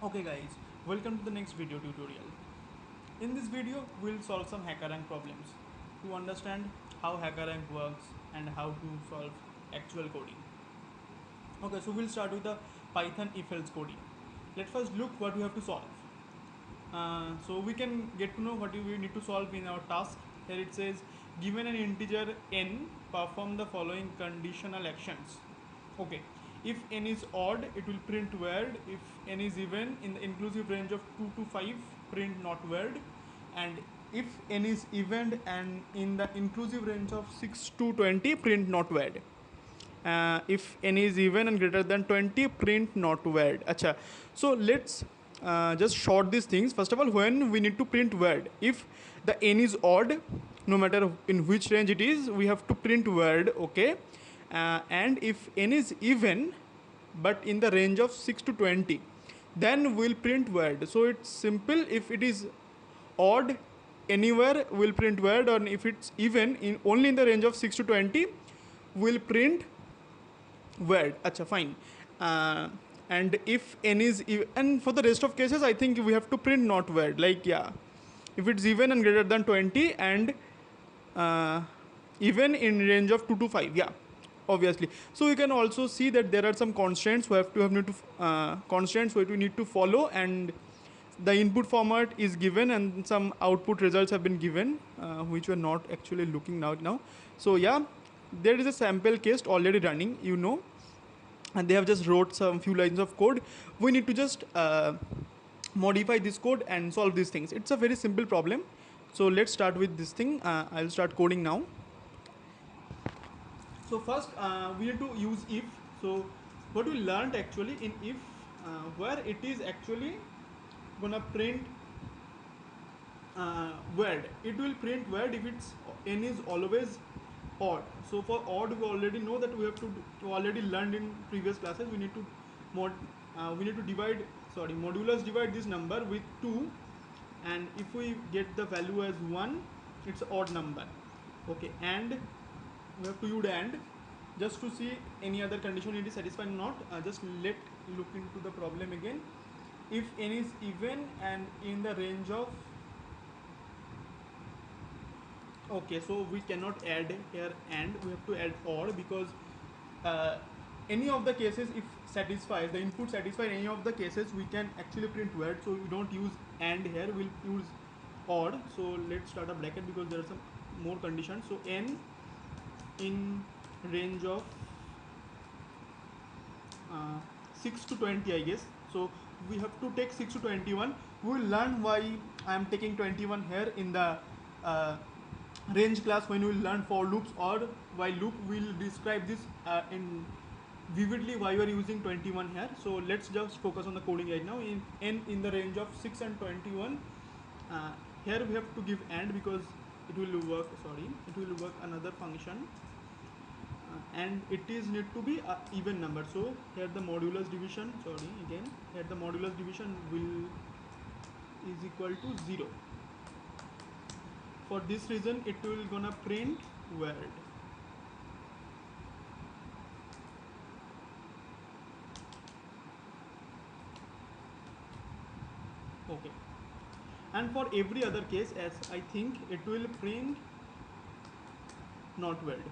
Okay guys, welcome to the next video tutorial. In this video, we'll solve some HackerRank problems to understand how HackerRank works and how to solve actual coding. Okay, so we'll start with the Python if-else coding. Let's first look what we have to solve. So we can get to know what we need to solve in our task. Here it says, given an integer n, perform the following conditional actions. Okay, if n is odd, it will print word. If n is even, in the inclusive range of 2 to 5, print not word. And if n is even and in the inclusive range of 6 to 20, print not word. If n is even and greater than 20, print not word. Acha. So let's just short these things. First of all, when we need to print word, if the n is odd, no matter in which range it is, we have to print word. Okay, and if n is even but in the range of 6 to 20, then we'll print word. So it's simple. If it is odd anywhere, we'll print word, or if it's even in only in the range of 6 to 20, we'll print word. Acha, fine. And if n is even, and for the rest of cases I think we have to print not word, like, yeah, if it's even and greater than 20 and uh, even in range of 2 to 5, yeah, obviously. So you can also see that there are some constraints we have to need to constraints which we need to follow, and the input format is given and some output results have been given, which we're not actually looking now. So yeah, there is a sample case already running, and they have just wrote some few lines of code. We need to just modify this code and solve these things. It's a very simple problem. So let's start with this thing. I'll start coding now. So first, we need to use if. So what we learned actually in if, where it is actually gonna print word, it will print word if it's n is always odd. So for odd, we already know that we have to already learned in previous classes, we need to we need to divide, sorry, modulus divide this number with 2, and if we get the value as 1, it's odd number. Okay, and we have to use and just to see any other condition it is satisfied or not. Just let look into the problem again. If n is even and in the range of, okay, so we cannot add here and we have to add or, because uh, any of the cases, if satisfies the input satisfy any of the cases, we can actually print word. So we don't use and here, we'll use or. So let's start a bracket because there are some more conditions. So n in range of 6 to 20, I guess. So we have to take 6 to 21. We will learn why I am taking 21 here in the uh, range class, when we will learn for loops or while loop. We will describe this in vividly why we are using 21 here. So let's just focus on the coding right now. In n in the range of 6 and 21, here we have to give and, because it will work, sorry, it will work another function, and it is need to be a even number. So here the modulus division, sorry, again, here the modulus division will is equal to 0. For this reason it will gonna print word. Okay, and for every other case, as I think, it will print not word.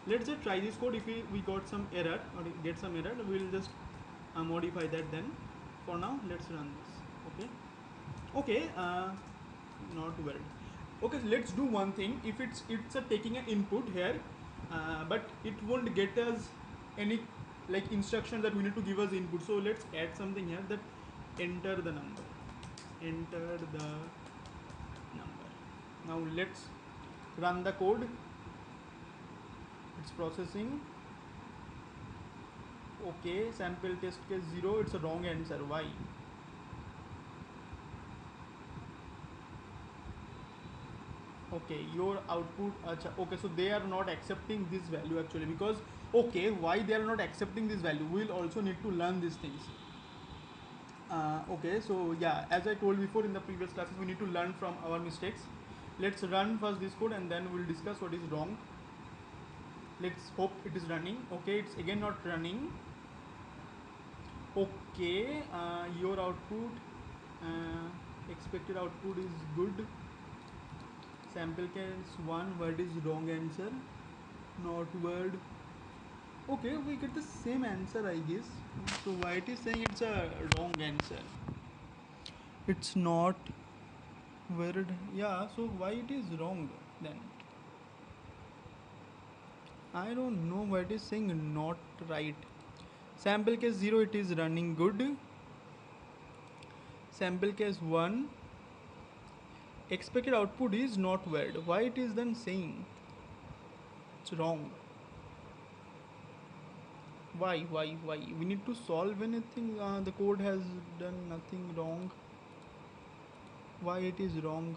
Let's just try this code. If we got some error or get some error, we'll just modify that then. For now, let's run this. Okay, okay, not word. Okay, so let's do one thing. If it's a taking an input here, but it won't get us any like instruction that we need to give us input. So let's add something here, that enter the number, enter the number. Now let's run the code. It's processing. Okay, sample test case 0, it's a wrong answer. Why? Okay, your output, okay, so they are not accepting this value actually, because, okay, why they are not accepting this value, we'll also need to learn these things. Okay, so yeah, as I told before in the previous classes, we need to learn from our mistakes. Let's run first this code and then we'll discuss what is wrong. Let's hope it is running. Okay, it's again not running. Okay, your output, expected output is good. Sample case 1, word is wrong answer, not word. Okay, we get the same answer, I guess. So why it is saying it's a wrong answer? It's not word. Yeah, so why it is wrong then? I don't know why it is saying not right. Sample case 0, it is running good. Sample case 1, expected output is not word. Why it is then saying it's wrong? Why? We need to solve anything. The code has done nothing wrong. Why it is wrong?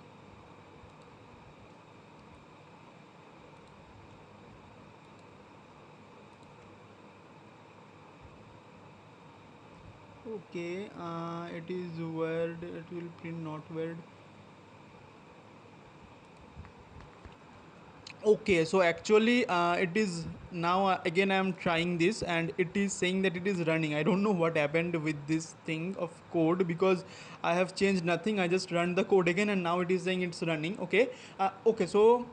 Okay, it is word. It will print not word. Okay, so actually it is now again I am trying this and it is saying that it is running. I don't know what happened with this thing of code because I have changed nothing. I just run the code again and now it is saying it's running. Okay, okay, so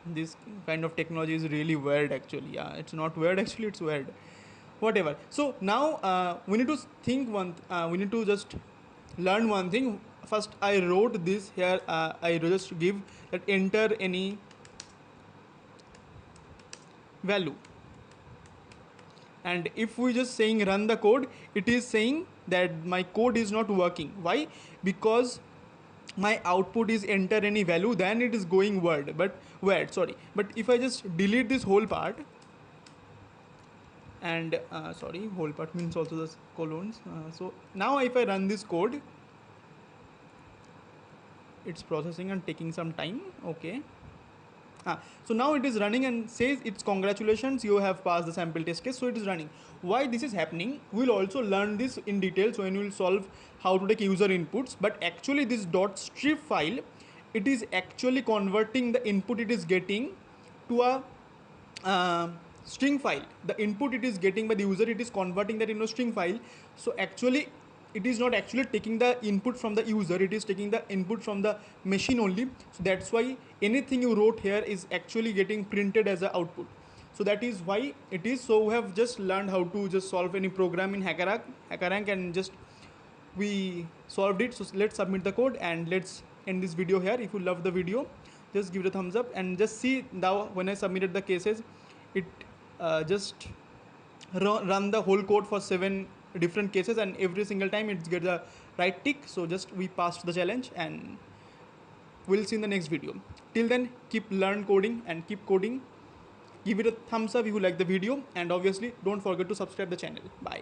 this kind of technology is really weird actually. Yeah, it's not weird actually, it's weird. Whatever. So now we need to think we need to just learn one thing. First I wrote this here. I just give that enter any value, and if we just saying run the code, it is saying that my code is not working. Why? Because my output is enter any value, then it is going word, but word, sorry. But if I just delete this whole part and sorry, whole part means also the colons. So now if I run this code, it's processing and taking some time. Okay. So now it is running and says it's congratulations, you have passed the sample test case. So it is running. Why this is happening, we'll also learn this in detail. So when we'll solve how to take user inputs, but actually this .strip file, it is actually converting the input it is getting to a uh, string file. The input it is getting by the user, it is converting that into a string file. So actually it is not actually taking the input from the user, it is taking the input from the machine only. So that's why anything you wrote here is actually getting printed as an output. So that is why it is. So we have just learned how to just solve any program in HackerRank and just we solved it. So let's submit the code and let's end this video here. If you love the video, just give it a thumbs up and just see now when I submitted the cases, it just run the whole code for 7 different cases and every single time it gets a right tick. So just we passed the challenge and we'll see in the next video. Till then, keep learn coding and keep coding. Give it a thumbs up if you like the video and obviously don't forget to subscribe the channel. Bye.